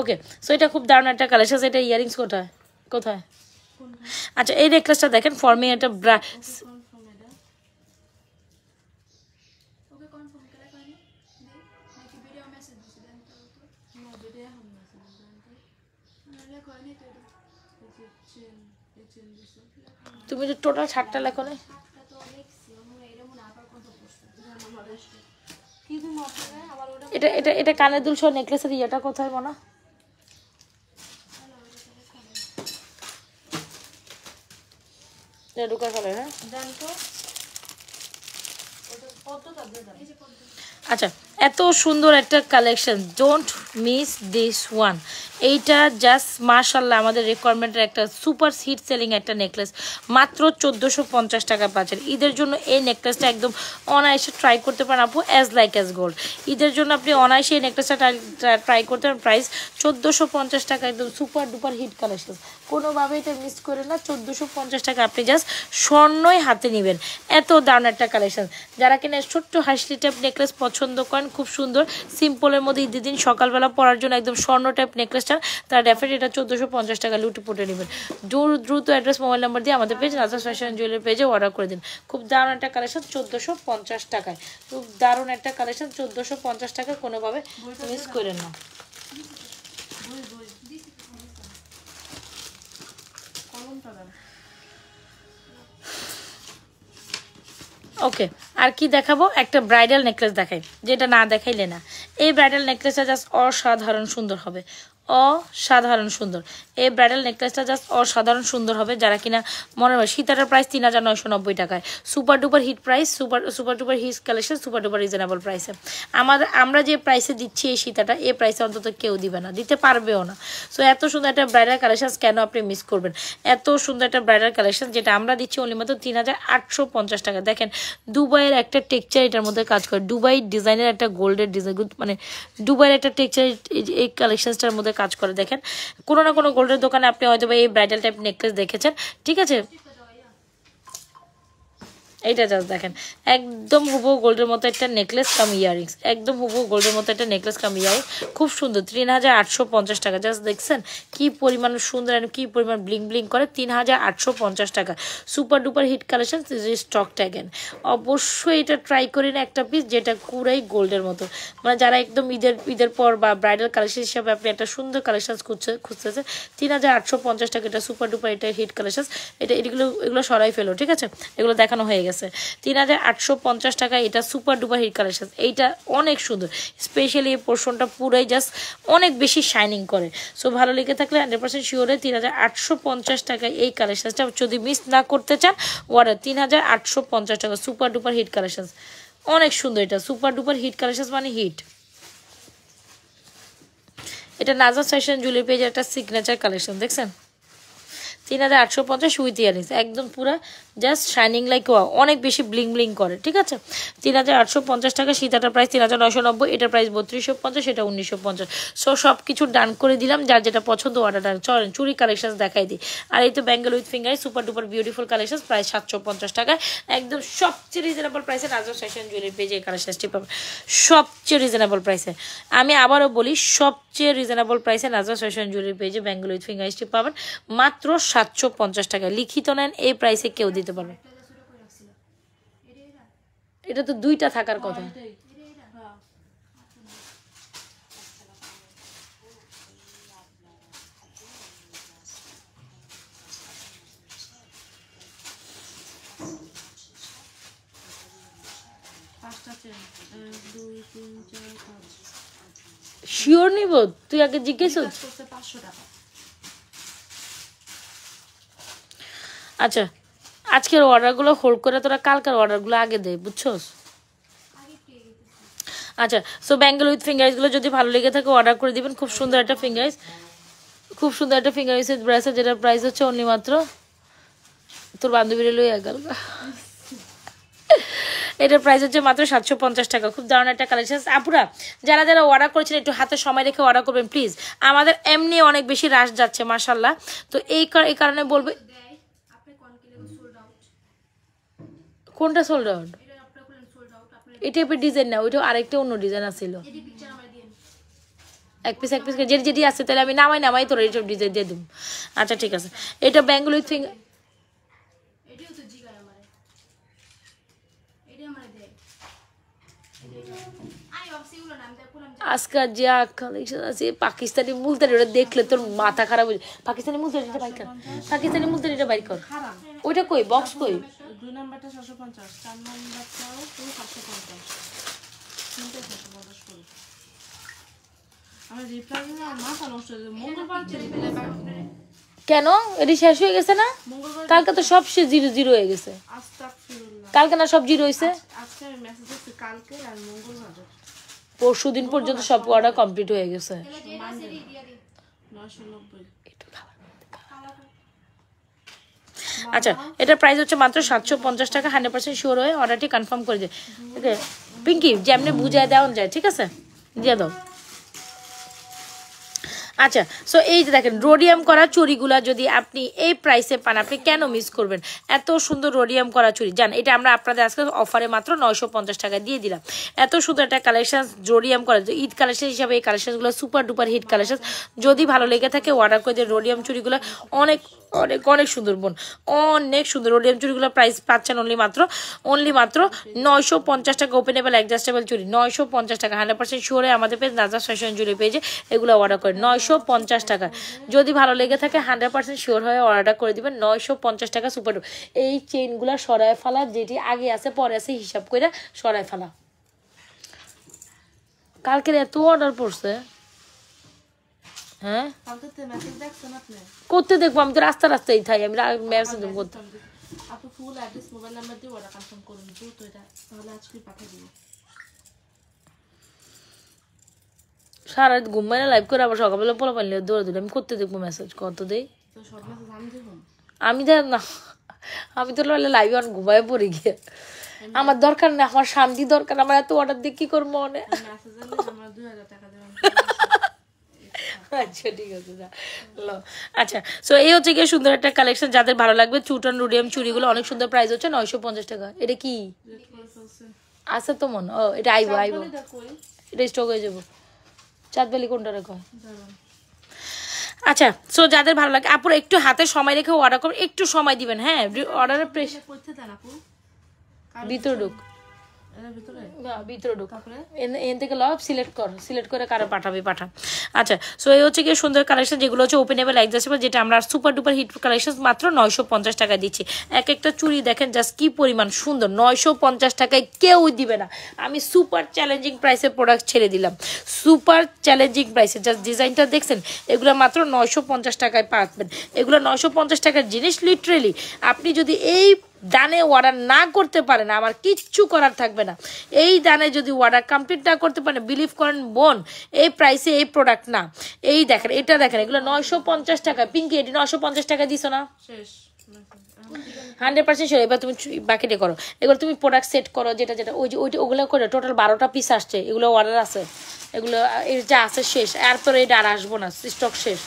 A: ওকে, সো এটা খুব দারুণ একটা কালেকশন। এটা ইয়ারিংস কোথায় কোথায়? আচ্ছা, এই নেকলেসটা দেখেন, ফর্মে একটা
B: কনফার্ম এটা
C: ওকে কনফার্ম করে কয়নি নাকি ভিডিও মেসেজ দিছি দেন তো
B: না ভিডিও এখন আছে
C: নাহলে কয়নি তো এটা
B: এই চেন দিছে
A: তুমি যে টোটাল 60টা লেখো না?
C: হাতটা তো দেখছি মনে এটা মনে আবার কত পড়ছে
B: কি তুমি আপনারা আবার ওটা
A: এটা এটা এটা কানের দুল সহ নেকলেসের ইয়েটা কোথায় মনে? এটা ঢুকার ফলে, হ্যাঁ।
B: দেন তো ওটা পদ্মটা দিয়ে দেন।
C: এই যে পদ্ম
A: আচ্ছা, এত সুন্দর একটা collection, don't miss this one. এইটা জাস্ট মাশাল্লাহ আমাদের রিকোয়ারমেন্টের একটা সুপার হিট সেলিং একটা নেকলেস, মাত্র 1450 টাকা পাচ্ছেন। ঈদের জন্য এই নেকলেসটা একদম অনায়াসে ট্রাই করতে পারেন আপু, অ্যাজ লাইক অ্যাজ গোল্ড। ঈদের জন্য আপনি অনায়াসে এই নেকলেসটা ট্রাই করতে পারেন। প্রাইস 1450 টাকা, একদম সুপার ডুপার হিট কালেকশন, কোনোভাবে এটা মিস করে না। 1450 টাকা আপনি জাস্ট স্বর্ণই হাতে নেবেন, এত দারুণ একটা কালেকশন। যারা কিনা ছোট্ট হাসলি টাইপ নেকলেস পছন্দ করেন, খুব সুন্দর সিম্পলের মধ্যে ঈদের দিন সকালবেলা পরার জন্য একদম স্বর্ণ টাইপ নেকলেস চান, তারা ডেফিনেটলি এটা 1450 টাকা লুটে পুটে নেবেন। দ্রুত অ্যাড্রেস মোবাইল নাম্বার দিয়ে আমাদের পেজ নাজরাত ফ্যাশন জুয়েলারি পেজে অর্ডার করে দিন। খুব দারুণ একটা কালেকশন 1450 টাকায়, খুব দারুণ একটা কালেকশন 1450 টাকা, কোনোভাবে মিস করেন না।
B: কলমটা দেন।
A: ওকে, আর কি দেখাবো? একটা ব্রাইডাল নেকলেস দেখাই, যেটা না দেখাইলে না। এই ব্রাইডাল নেকলেসটা জাস্ট অসাধারণ সুন্দর হবে, অসাধারণ সুন্দর। এই ব্রাইডাল নেকলেসটা জাস্ট অসাধারণ সুন্দর হবে। যারা কিনা মনে হয় সীতাটার প্রাইস 3990 টাকায়, super duper hit price, super duper hit collection, super duper reasonable প্রাইসে। আমরা যে প্রাইসে দিচ্ছি এই সীতাটা, এই প্রাইসে অন্তত কেউ দিবে না, দিতে পারবেও না। সো এত সুন্দর একটা ব্রাইডাল কালেকশন কেন আপনি মিস করবেন? এত সুন্দর একটা ব্রাইডাল কালেকশন যেটা আমরা দিচ্ছি অনলি মাত্র 3850 টাকা। দেখেন, দুবাইয়ের একটা টেক্সচার এটার মধ্যে কাজ করে, দুবাই ডিজাইনের একটা গোল্ডের ডিজাইন, মানে দুবাইয়ের একটা টেক্সচার এই কালেকশনটার মধ্যে কাজ করে। দেখেন, কোনো না কোনো গোল্ডের দোকানে আপনি হয়তো এই ব্রাইডাল টাইপ নেকলেস দেখেছেন, ঠিক আছে? এইটা জাস্ট দেখেন, একদম হুবহু গোল্ডের মতো একটা নেকলেস কাম ইয়ারিংস, একদম হুবহু গোল্ডের মতো একটা নেকলেস কাম ইয়ারিং, খুব সুন্দর। 3850 টাকা। জাস্ট দেখছেন কি পরিমাণ সুন্দর, কি পরিমাণ ব্লিং ব্লিং করে। 3850 টাকা, super duper hit collection, stock ট্যাগেন। অবশ্যই এটা ট্রাই করি না একটা পিস যেটা পুরাই গোল্ডের মতো, মানে যারা একদম ঈদের পর বা ব্রাইডাল কালেকশন হিসাবে আপনি একটা সুন্দর কালেকশন খুঁজতেছে, 3850 টাকা, এটা সুপার ডুপার, এটা হিট কালেকশন। এগুলো সরাই ফেলো, ঠিক আছে? এগুলো দেখানো হয়ে গেছে। 3850 টাকা, এটা সুপার ডুপার হিট কালেকশন। এইটা অনেক সুন্দর, স্পেশালি এই পোর্শনটা পুরাই জাস্ট অনেক বেশি শাইনিং করে। সো ভালো লেগে থাকলে 100% শিওরে 3850 টাকায় এই কালেকশনটা যদি মিস না করতে চান, অর্ডার 3850 টাকা, সুপার ডুপার হিট কালেকশন, অনেক সুন্দর। এটা সুপার ডুপার হিট কালেকশন মানে হিট। এটা নাজরাত ফ্যাশন জুয়েলারি পেজের একটা সিগনেচার কালেকশন, দেখছেন? 3850 উইথ ইয়ারিংস, একদম পুরা জাস্ট শাইনিং লাইক ওয়াও, অনেক বেশি ব্লিং ব্লিং করে, ঠিক আছে? 3850 টাকা। সীতাটার প্রাইস 3990, এটার প্রাইস 3250, এটা 1950। সো সব কিছু ডান করে দিলাম, যার যেটা পছন্দ অর্ডার ডান। চলেন চুরি কালেকশন দেখাই দিই। আর এই তো bangle with finger, super duper beautiful collection, price 750 টাকায়, একদম সবচেয়ে রিজনেবল প্রাইসে নাজরাত ফ্যাশন জুয়েলারি পেজে এই কালেকশনটি পাবেন, সবচেয়ে রিজনেবল প্রাইসে। আমি আবারও বলি, সবচেয়ে রিজনেবল প্রাইসে নাজরাত ফ্যাশন জুয়েলারি পেজে ব্যাঙ্গেল উইথ ফিঙ্গারটি পাবেন মাত্র 750 টাকায়। লিখিত নেন, এই প্রাইসে কেউ দিতে পারবে। এটা তো দুইটা থাকার কথা।
B: এটাই হ্যাঁ। পাঁচটা চেন, 1 2 3 4 5।
A: শিওর নিব? তুই আগে জিজ্ঞেস।
B: করতে 500 টাকা।
A: আচ্ছা, আজকের অর্ডারগুলো হোল্ড করে তোরা কালকের অর্ডারগুলো আগে দে, বুঝছোস? আচ্ছা, সো ব্যাঙ্গেল উইথ ফিঙ্গার্সগুলো যদি ভালো লেগে থাকে অর্ডার করে দিবেন। খুব সুন্দর একটা ফিঙ্গার্স, খুব সুন্দর একটা ফিঙ্গার রিংসের ব্রেসলেট, যেটার প্রাইস হচ্ছে অনলি মাত্র, তোর বান্ধবীরা লইয়া গেল, এটার প্রাইস হচ্ছে মাত্র 750 টাকা। খুব দারুণ একটা কালেকশন। আপুরা যারা যারা অর্ডার করেছেন একটু হাতে সময় রেখে অর্ডার করবেন প্লিজ, আমাদের এমনি অনেক বেশি রাশ যাচ্ছে মাশাল্লাহ। তো এই কারণে বলবো,
C: দেয় আপনি কোন কিলো সোল্ড আউট,
A: কোনটা সোল্ড আউট?
C: এটা আপনি বলেন সোল্ড আউট, আপনি
A: এই টাইপের ডিজাইন না, ওইটা আরেকটা অন্য ডিজাইন আছিল,
C: এডি পিকচার আমার দিন।
A: এক পিস করে যেটি যেটি আছে, তাহলে আমি নামাই তোর এইসব ডিজাইন দিয়ে দিব। আচ্ছা ঠিক আছে, এটা বেঙ্গল উইথ ফিঙ্গার,
C: এডিও তো জিগায় আমারে, এডি আমারে দেয়। আই অবসি উলো নাম দেয় পুরাম
A: আজকাল যা কালেকশন আছে পাকিস্তানি মুলতানি, ওটা দেখলে তোর মাথা খারাপ হয়ে যায়। পাকিস্তানি মুলতানিটা বাইর কর, পাকিস্তানি মুলতানিটা বাইর কর।
B: খারাপ
A: ওইটা কই, বক্স কই?
B: 2 নাম্বারটা 750, 4 নাম্বারটাও পুরো 750, তিনটে 750 করে। আমার রিপ্লাই না মাথা নষ্ট হয়ে যায়। মঙ্গলবার
A: কেন এটি শেষ হয়ে গেছে না?
B: মঙ্গলবার
A: কালকে তো সব সে 0 হয়ে গেছে,
B: আস্তাগফিরুল্লাহ।
A: কালকে না সব 0 হয়েছে,
B: আজকে আমি মেসেজ দিচ্ছি কালকে আর মঙ্গলবার
A: পরশু দিন পর্যন্ত সব অর্ডার কমপ্লিট হয়ে গেছে।
B: 990।
A: আচ্ছা এটার প্রাইস হচ্ছে মাত্র 750 টাকা। 100% শিওর হয়ে অর্ডারটি কনফার্ম করে দিয়ে, ওকে পিঙ্কি যেমনি বুঝায় দেওয়া যায়, ঠিক আছে দিয়ে দাও। আচ্ছা সো এই যে দেখেন রোডিয়াম করা চুড়িগুলা যদি আপনি এই প্রাইসে পান, আপনি কেন মিস করবেন? এত সুন্দর রোডিয়াম করা চুড়ি, জান এটা আমরা আপনাদের আজকে অফারে মাত্র 950 টাকা দিয়ে দিলাম। এত সুন্দর একটা কালেকশন রোডিয়াম করা, ঈদ কালেকশন হিসাবে এই কালেকশনগুলো সুপার ডুপার হিট কালেকশন। যদি ভালো লেগে থাকে অর্ডার করে দিয়ে, রোডিয়াম চুড়িগুলো অনেক অনেক অনেক সুন্দর বোন, অনেক সুন্দর। রোডিয়াম চুড়িগুলো প্রাইস পাচ্ছেন অনলি মাত্র 950 টাকা। ওপেনেবল অ্যাডজাস্টেবল চুড়ি 950 টাকা। 100% শিওরে আমাদের পেজ নাজা ফ্যাশন জুড়ে পেজে এগুলো অর্ডার করে 950 টাকা। যদি ভালো লেগে থাকে 100% শিওর হয়ে অর্ডার করে দিবেন। 950 টাকা সুপার। এই চেইনগুলো সরায় ফেলা, যেটি আগে আছে পরে আছে হিসাব করে সরায় ফেলা। কালকের এত অর্ডার পড়ছে, হ্যাঁ
B: কালকে তে মেসেজ দেখছেন আপনি?
A: করতে দেখবো, আমি তো রাস্তায় থাই, আমি মেসেজ করতে।
B: আপনি ফুল অ্যাড্রেস মোবাইল নাম্বার দিয়ে অর্ডার কনফার্ম করুন দ্রুত, এটা তাহলে আজকে পাঠিয়ে দিব।
A: সারা রাত ঘুম মানে লাইভ করে আবার সকালবেলা পোলা পাইলে দৌড়ে আমি করতে দেখবো মেসেজ কত দেই।
B: তো সব মেসেজ আমি দেব।
A: আমি দেখ না, আমি তো লাইভে অন ঘুমায় পড়ে গিয়ে, আমার দরকার না, আমার শান্তি দরকার। আমার এত অর্ডার দিয়ে কি করবো মনে।
B: মেসেজ এলে আমরা 2000 টাকা দেব।
A: আচ্ছা ঠিক আছে যা লো। আচ্ছা সো এই হচ্ছে গিয়ে সুন্দর একটা কালেকশন, যাদের ভালো লাগবে চুটন রোডিয়াম চুড়িগুলো অনেক সুন্দর। প্রাইস হচ্ছে 950 টাকা। এটা কি আছে তো মন? ও এটা আইবো এটা স্টক হয়ে যাবো। চাঁদবালি কোনটা রেখো? আচ্ছা সো যাদের ভালো লাগে আপুরা একটু হাতে সময় রেখে অর্ডার করুন, একটু সময় দিবেন। হ্যাঁ অর্ডারের প্রেশার
B: করতে দেন আপু।
A: ভিতরে ঢুক,
B: এর ভিতরে
A: ভিতরে ঢুক, এন থেকে লব সিলেক্ট করে কারো পাঠাবে পাঠা। আচ্ছা সো এই হচ্ছে গিয়ে সুন্দর কালেকশন, যেগুলো হচ্ছে ওপেনেবল অ্যাডজাস্টেবল, যেটা আমরা সুপার ডুপার হিট কালেকশন মাত্র 950 টাকা দিচ্ছি। এক একটা চুড়ি দেখেন জাস্ট কি পরিমাণ সুন্দর, 950 টাকায় কেউ দিবে না। আমি সুপার চ্যালেঞ্জিং প্রাইসে প্রোডাক্ট ছেড়ে দিলাম, সুপার চ্যালেঞ্জিং প্রাইসে। জাস্ট ডিজাইনটা দেখছেন, এগুলো মাত্র 950 টাকায় পাবেন। এগুলো 950 টাকার জিনিস। লিটারেলি আপনি যদি এই দানে অর্ডার না করতে পারেন, আমার কিচ্ছু করার থাকবে না। এই দানে যদি অর্ডার কমপ্লিট না করতে পারেন, বিলিভ করেন বোন এই প্রাইসে এই প্রোডাক্ট না। এই দেখেন, এটা দেখেন, এগুলো 950 টাকা। পিঙ্কি এটি 950 টাকা দিছো না?
B: শেষ
A: 100% শিওর। এবার তুমি বাকিটা করো, এগুলো তুমি প্রোডাক্ট সেট করো, যেটা ওই যে ওগুলো করে। টোটাল 12টা পিস আসছে, এগুলো অর্ডার আছে, এগুলো এর যা আছে শেষ। এরপরে এটা আর আসবো না, স্টক শেষ।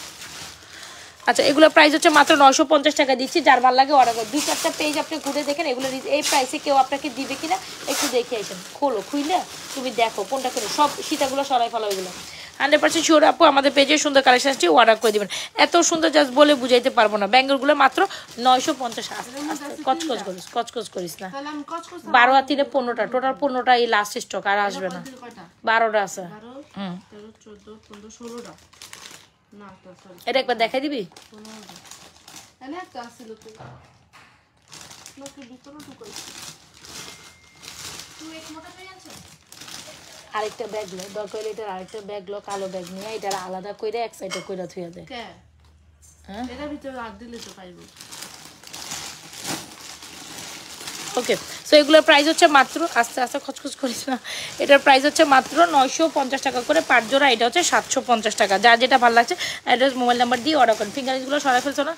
A: আচ্ছা এগুলো প্রাইস হচ্ছে মাত্র 950 টাকা দিচ্ছি। যার ভালো লাগে অর্ডার করো। 2-4টা পেজ আপনি ঘুরে দেখেন, এগুলো এই প্রাইসে কেউ আপনাকে দিবে কিনা একটু দেখে আসেন। খোলো, খুইলে তুমি দেখো কোনটা করে। সব সীতাগুলো সরাই ফেলো এগুলো। 100% শিওর আপু আমাদের পেজে সুন্দর কালেকশন আসছে, অর্ডার করে দিবেন। এত সুন্দর জাস্ট বলে বুঝাইতে পারবো না। ব্যাঙ্গলগুলো মাত্র 950। কচকচ করিস না। 12 আর 3 15টা, টোটাল 15টা এই লাস্ট স্টক, আর আসবে না। 12টা আছে।
B: 13 14 15 16টা না তো সরি।
A: এটা একবার দেখাই দিবি?
B: এনে একটা আছিল তো লোকে ভিতরে ঢুকাই।
C: তুই এক মোটা পেয়ে আছো?
A: আরেকটা ব্যাগ লো, দরকার হলে এটার আরেকটা ব্যাগ লো, কালো ব্যাগ নিয়ে এটার আলাদা করে এক সাইডে কইরা থুইয়া দেয়।
B: কে
A: হ্যাঁ
B: এর ভিতরে আর দিলে তো পাইবো।
A: ওকে সো এগুলোর প্রাইস হচ্ছে মাত্র, আস্তে আস্তে খচখচ করিস না, এটার প্রাইস হচ্ছে মাত্র 950 টাকা করে পার জোড়া। এটা হচ্ছে 750 টাকা। যার যেটা ভালো লাগছে অ্যাড্রেস মোবাইল নাম্বার দিয়ে অর্ডার করেন। ফিঙ্গারিংসগুলো সরাই ফেলছো না?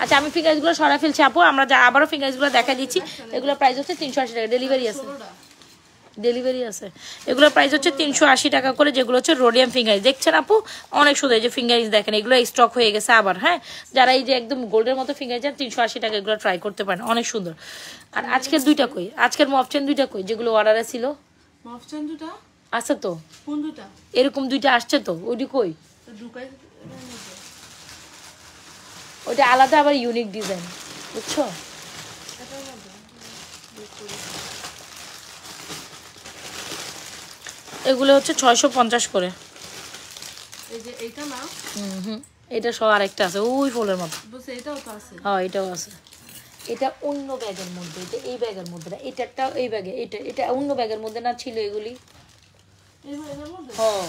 A: আচ্ছা আমি ফিঙ্গারিংসগুলো সরাই ফেলছি আপু, আমরা আবারও ফিঙ্গারিংসগুলো দেখা দিচ্ছি। এগুলোর প্রাইস হচ্ছে 380 টাকা, ডেলিভারি আছে, ডেলিভারি আছে। এগুলোর প্রাইস হচ্ছে 380 টাকা করে, যেগুলো হচ্ছে রোডিয়াম ফিঙ্গারিং। দেখছেন আপু অনেক সুন্দর, এই যে ফিঙ্গারিং দেখেন, এগুলো স্টক হয়ে গেছে আবার। হ্যাঁ, যারা এই যে একদম গোল্ডের মতো ফিঙ্গারিং চান 380 টাকা, এগুলো ট্রাই করতে পারেন, অনেক সুন্দর। আর আজকের দুইটা কই, আজকের মফচেন দুইটা কই, যেগুলো অর্ডারে ছিল?
B: মফচেন দুটো
A: আছে তো,
B: কোন দুটো?
A: এরকম দুইটা আসছে তো, ওইটি কই?
B: ঢুকাই
A: ওইটা আলাদা আবার ইউনিক ডিজাইন, বুঝছো? এগুলো হচ্ছে 650 করে।
B: এই যে এইটা না,
A: এটা সব আরেকটা আছে ওই ফুলের মতো।
B: বুঝছে, এটাও তো আছে।
A: হ্যাঁ এটাও আছে। এটা অন্য ব্যাগের মধ্যে, এটা এই ব্যাগের মধ্যে না, এটা এই ব্যাগে, এটা অন্য ব্যাগের মধ্যে না ছিল এগুলি।
B: এর মধ্যে
A: হ্যাঁ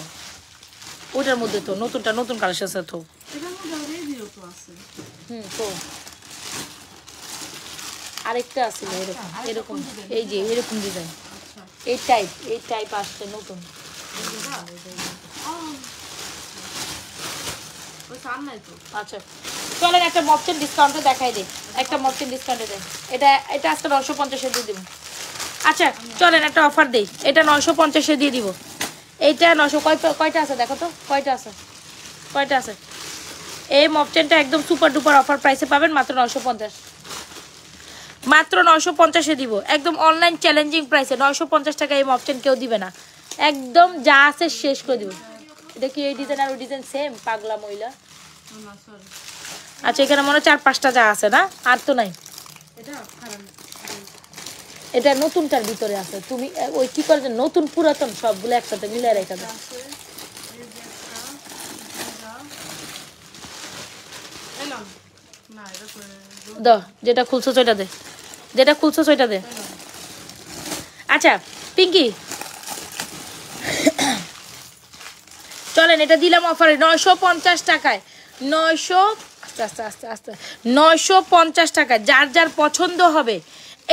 A: ওটার মধ্যে তো নতুনটা, নতুন কালেকশন আছে তো।
B: এটার মধ্যে আবার এই দিও তো আছে।
A: তো আরেকটা আছে এরকম, এরকম এই যে এরকম ডিজাইন,
B: আচ্ছা
A: এই টাইপ আসছে নতুন।
B: ওই সান নাই তো।
A: আচ্ছা চলেন একটা মপচেন ডিসকাউন্টে দেখাই দিই, একটা মপচেন ডিসকাউন্টে দেয়। এটা আজকে 950-এ দিয়ে দিব। আচ্ছা চলেন একটা অফার দিই, এটা 950-এ দিয়ে দিব। এইটা 900 কয়টা আছে দেখো তো, কয়টা আছে। এই মপচেনটা একদম সুপার ডুপার অফার প্রাইসে পাবেন, মাত্র 950, মাত্র 950-এ দিব, একদম অনলাইন চ্যালেঞ্জিং প্রাইসে 950 টাকা। এই মপচেন কেউ দিবে না, একদম যা আছে শেষ করে দিব। এটা কি এই ডিজাইন আর ওই ডিজাইন সেম? পাগলা মহিলা।
B: না সরি,
A: আচ্ছা এখানে মনে হয় 4-5টা যা আছে না, আর তো নাই।
B: এটা খারাপ।
A: এটা নতুনটার ভিতরে আছে, তুমি ওই কি করে নতুন পুরাতন সবগুলো একসাথে মিলে রেখে দাও।
B: আছে এই যে একটা এলাম না, এটা করে
A: দাও, যেটা খুলছো সেটা দে, যেটা খুলছো সেটা দে। আচ্ছা পিঙ্কি চলেন এটা দিলাম অফারে 950 টাকায়, 950 টাকায়। যার যার পছন্দ হবে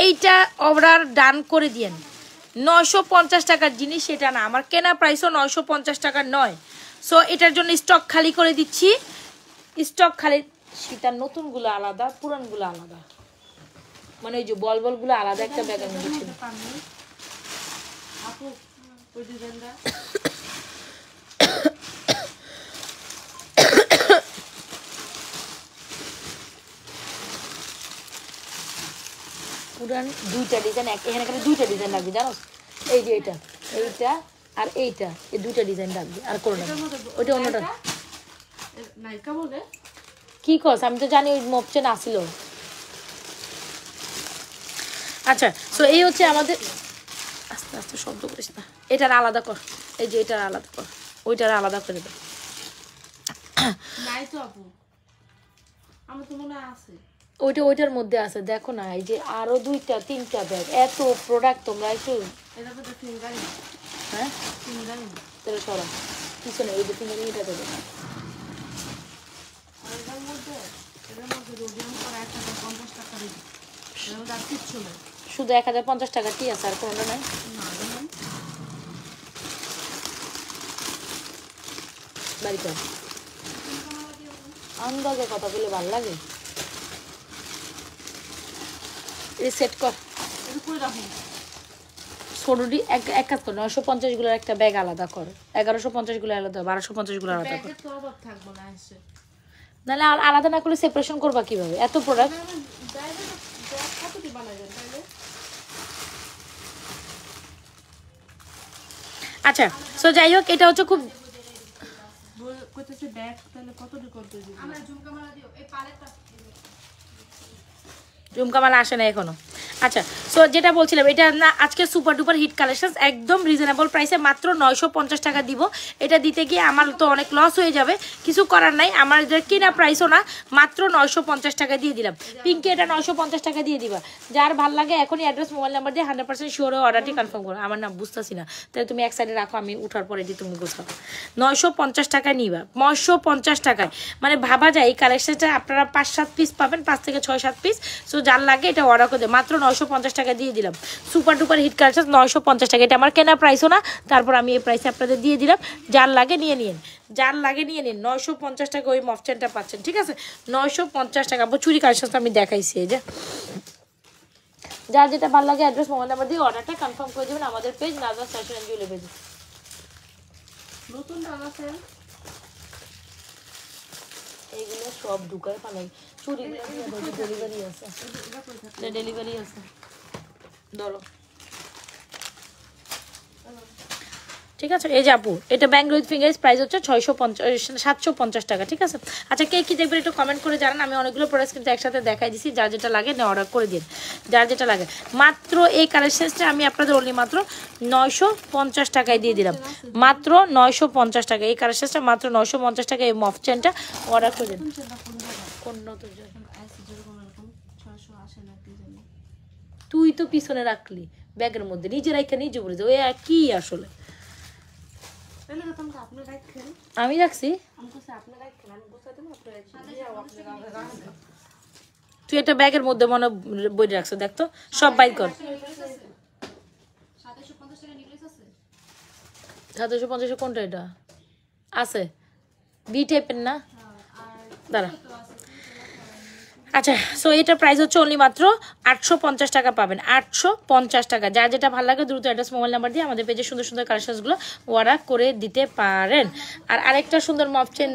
A: এইটা অর্ডার ডান করে দিয়েন। 950 টাকার জিনিস সেটা না, আমার কেনা প্রাইসও 950 টাকার নয়। সো এটার জন্য স্টক খালি করে দিচ্ছি, স্টক খালি। সেটার নতুনগুলো আলাদা, পুরানগুলো আলাদা, মানে ওই যে বলগুলো আলাদা একটা ব্যাগের মধ্যে ছিল।
B: আপু ওই ডিজাইনটা
A: পুরান দুইটা ডিজাইন, এখানে খালি দুইটা ডিজাইন লাগবে জানো, এই যে এইটা আর এইটা, এই দুইটা ডিজাইন লাগবে, আর কোনো না। ওইটা অন্যটা
B: নাইকা বলে
A: কি কস, আমি তো জানি ওই মপচেন আসিল। আচ্ছা সো এই হচ্ছে আমাদের, আস্তে আস্তে শব্দ করিস না, এটার আলাদা কর, এই যে এটার আলাদা কর, ওইটার আলাদা করে দে।
B: নাই তো আপু, আমার তো মনে আছে
A: ওইটার মধ্যে আছে, দেখো না, এই যে আরো 2-3টা ব্যাগ, এত প্রোডাক্ট তোমরা একটু।
B: এটা তো ফিঙ্গারিং।
A: হ্যাঁ
B: ফিঙ্গারিং
A: তাহলে সরা পিছনে ওই যে ফিঙ্গারিং এটা দেবে।
B: আর এটার মধ্যে রোডিয়াম করা 1050 টাকা দিই, এর মধ্যে আর কিচ্ছু নেই।
A: শুধু 1050 টাকা কি আছে, আর কোনটা নাই?
B: না দেখেন
A: বাড়িতে আন্দাজে কথা বলে ভালো লাগে। সেট কর
B: এটা কই রাখুন।
A: ছোটটি এক কাজ কর, 950 গুলোর একটা ব্যাগ আলাদা কর, 1150 গুলো আলাদা, 1250 গুলো আলাদা কর।
B: ব্যাগের তো অভাব থাকবো না এসে,
A: নাহলে আলাদা না করলে সেপারেশন করবা কিভাবে এত প্রোডাক্ট?
B: কতটি বানাবেন তাহলে?
A: আচ্ছা সো যাই হোক, এটা হচ্ছে খুব
B: কইতেছে ব্যাগ তাহলে কতটি করতে দিবেন?
C: আমরা ঝুমকা মালা দিও এই পালেটটা
A: ঝুমকামালা আসে না এখনো। আচ্ছা সো যেটা বলছিলাম, এটা না আজকে সুপার ডুপার হিট কালেকশন, একদম রিজনেবল প্রাইসে মাত্র 950 টাকা দিব। এটা দিতে গিয়ে আমার তো অনেক লস হয়ে যাবে, কিছু করার নাই, আমার কিনা প্রাইসও না, মাত্র 950 টাকা দিয়ে দিলাম। পিঙ্কি এটা 950 টাকা দিয়ে দিবা। যার ভাল লাগে এখনই অ্যাড্রেস মোবাইল নাম্বার দিয়ে 100% শিওরে অর্ডারটি কনফার্ম করো। আমার নাম বুঝতেছি না, তাহলে তুমি এক সাইডে রাখো, আমি উঠার পরে এটি তুমি বুঝাও। 950 টাকায় নিবা, 950 টাকায়, মানে ভাবা যায় এই কালেকশনটা আপনারা 5-7 পিস পাবেন, 5 থেকে 6-7 পিস। সো যার লাগে এটা অর্ডার করে দেয়, মাত্র 950 টাকা দিয়ে দিলাম। সুপার ডুপার হিট কালেকশন 950 টাকা, এটা আমার কেনা প্রাইসও না, তারপর আমি এই প্রাইসে আপনাদের দিয়ে দিলাম। যার লাগে নিয়ে নিন, যার লাগে নিয়ে নিন। 950 টাকা ওই মফ চেনটা পাচ্ছেন, ঠিক আছে? 950 টাকা। চুরি কালেকশনটা আমি দেখাইছি, এই যে যার যেটা ভালো লাগে অ্যাড্রেস মোবাইল নাম্বার দিয়ে অর্ডারটা কনফার্ম করে দেবেন আমাদের page Nazma fashion and jewellery পেজে।
B: নতুন দাম আছে
A: এইগুলো সব ঢুকায় পালাই, চুরিগুলো ডেলিভারি আছে, ডেলিভারি আছে, ধরো, ঠিক আছে? এই যে আপু, এটা ব্যাঙ্গলোর ফিঙ্গার্স প্রাইস হচ্ছে 750 টাকা, ঠিক আছে? আচ্ছা, কে কি দেখবেন একটু কমেন্ট করে জানান। আমি অনেকগুলো প্রোডাক্ট কিন্তু একসাথে দেখাই দিছি, যার যেটা লাগে অর্ডার করে দিন, যার যেটা লাগে। মাত্র এই কালেকশনসটা আমি আপনাদের অনলি মাত্র 950 টাকায় দিয়ে দিলাম, মাত্র 950 টাকা। এই কালেকশনসটা মাত্র 950 টাকা। এই মফ চেনটা অর্ডার করে দিন। কোন নতুন তুই তো পিছনে রাখলি ব্যাগের মধ্যে, নিজের রাখা নিজে বলে ওই কি আসলে আমি রাখছি। তুই একটা ব্যাগের মধ্যে মনে বই রাখছো, দেখতো সব বাইর কর। 750 কোনটা এটা আছে? বি টাইপের না, দাঁড়া। আচ্ছা, সো এটার প্রাইস হচ্ছে অনলি মাত্র 850 টাকা পাবেন, 850 টাকা। যার যেটা ভালো লাগে দ্রুত অ্যাড্রেস মোবাইল নাম্বার দিয়ে আমাদের পেজে সুন্দর সুন্দর কালেকশনসগুলো অর্ডার করে দিতে পারেন। আর আরেকটা সুন্দর মফ চেন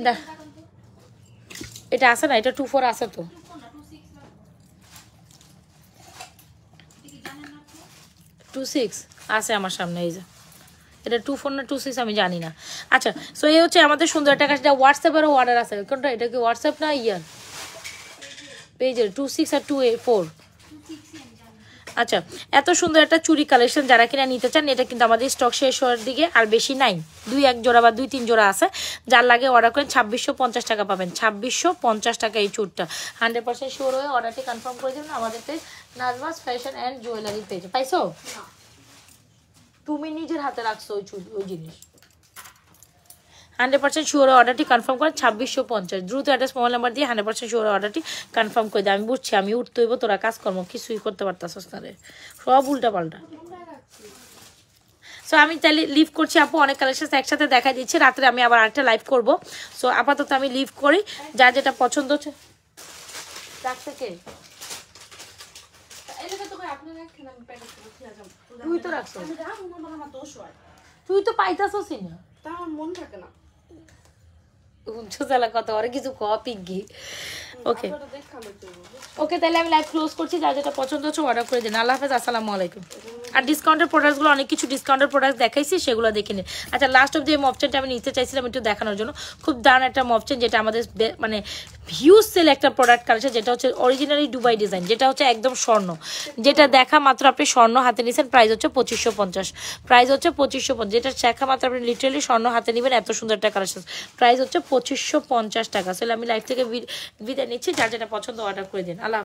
A: এটা আছে না, এটা 24 আছে তো, 26 আছে আমার সামনে, এই যে এটা 24 না 26 আমি জানি না। আচ্ছা, সো এই হচ্ছে আমাদের সুন্দর একটা কাজ, হোয়াটসঅ্যাপেরও অর্ডার আছে। কোনটা, এটা কি হোয়াটসঅ্যাপ না ইয়ার পেজের? 26 আর 24। আচ্ছা, এত সুন্দর একটা চুড়ি কালেকশন যারা কিনা নিতে চান, এটা কিন্তু আমাদের স্টক শেষ হওয়ার দিকে, আর বেশি নাই, 2-1 জোড়া বা 2-3 জোড়া আছে। যার লাগে অর্ডার করেন, 2650 টাকা পাবেন, 2650 টাকা এই চুড়টা। 100% শিওর হয়ে অর্ডারটি কনফার্ম করে দেবেন আমাদের page Nazma's fashion and jewellery পেজে। পাইছো? তুমি নিজের হাতে রাখছো ওই জিনিস। 100% শিওর অর্ডারটি কনফার্ম করেন, 2650। দ্রুত অ্যাড্রেস মোবাইল নাম্বার দিয়ে 100% শিওর অর্ডারটি কনফার্ম করে দেয়। আমি বুঝছি, আমি উঠতে হইব, তোরা কাজকর্ম কিছুই করতে পারতাস না রে, সব উল্টা পাল্টা। সো আমি তাহলে লিভ করছি আপু, অনেক কালেকশন একসাথে দেখা দিচ্ছি, রাত্রে আমি আবার আরেকটা লাইভ করবো। সো আপাতত আমি লিভ করি, যার যেটা পছন্দ হচ্ছে রাখছে কে, তুই তো রাখছো, তুই তো পাইতাছস না,
B: আমার মন থাকে না।
A: কত ওরা কিছু পিঙ্কি। ওকে ওকে, তাহলে আমি লাইভ ক্লোজ করছি। যার যেটা পছন্দ হচ্ছে অর্ডার করে দিন। আল্লাহ হাফেজ, আসসালামু আলাইকুম। আর ডিসকাউন্টের প্রোডাক্টগুলো অনেক কিছু ডিসকাউন্টের প্রোডাক্ট দেখাইছি, সেগুলো দেখে নিন। আচ্ছা, লাস্ট অফ দি মফচেনটা আমি নিতে চাইছিলাম একটু দেখানোর জন্য। খুব দারুণ একটা মফচেন, যেটা আমাদের মানে হিউজ সেল একটা প্রোডাক্ট কালেকশন, যেটা হচ্ছে অরিজিনালি দুবাই ডিজাইন, যেটা হচ্ছে একদম স্বর্ণ, যেটা দেখা মাত্র আপনি স্বর্ণ হাতে নিয়েছেন। প্রাইস হচ্ছে 2550, প্রাইস হচ্ছে 2550, যেটা দেখা মাত্র আপনি লিটারালি স্বর্ণ হাতে নেবেন। এত সুন্দর একটা কালেকশন, প্রাইস হচ্ছে 2550 টাকা। আসলে আমি লাইভ থেকে বিদায় নিচ্ছি, যার যেটা পছন্দ অর্ডার করে দিন। আল্লাহ।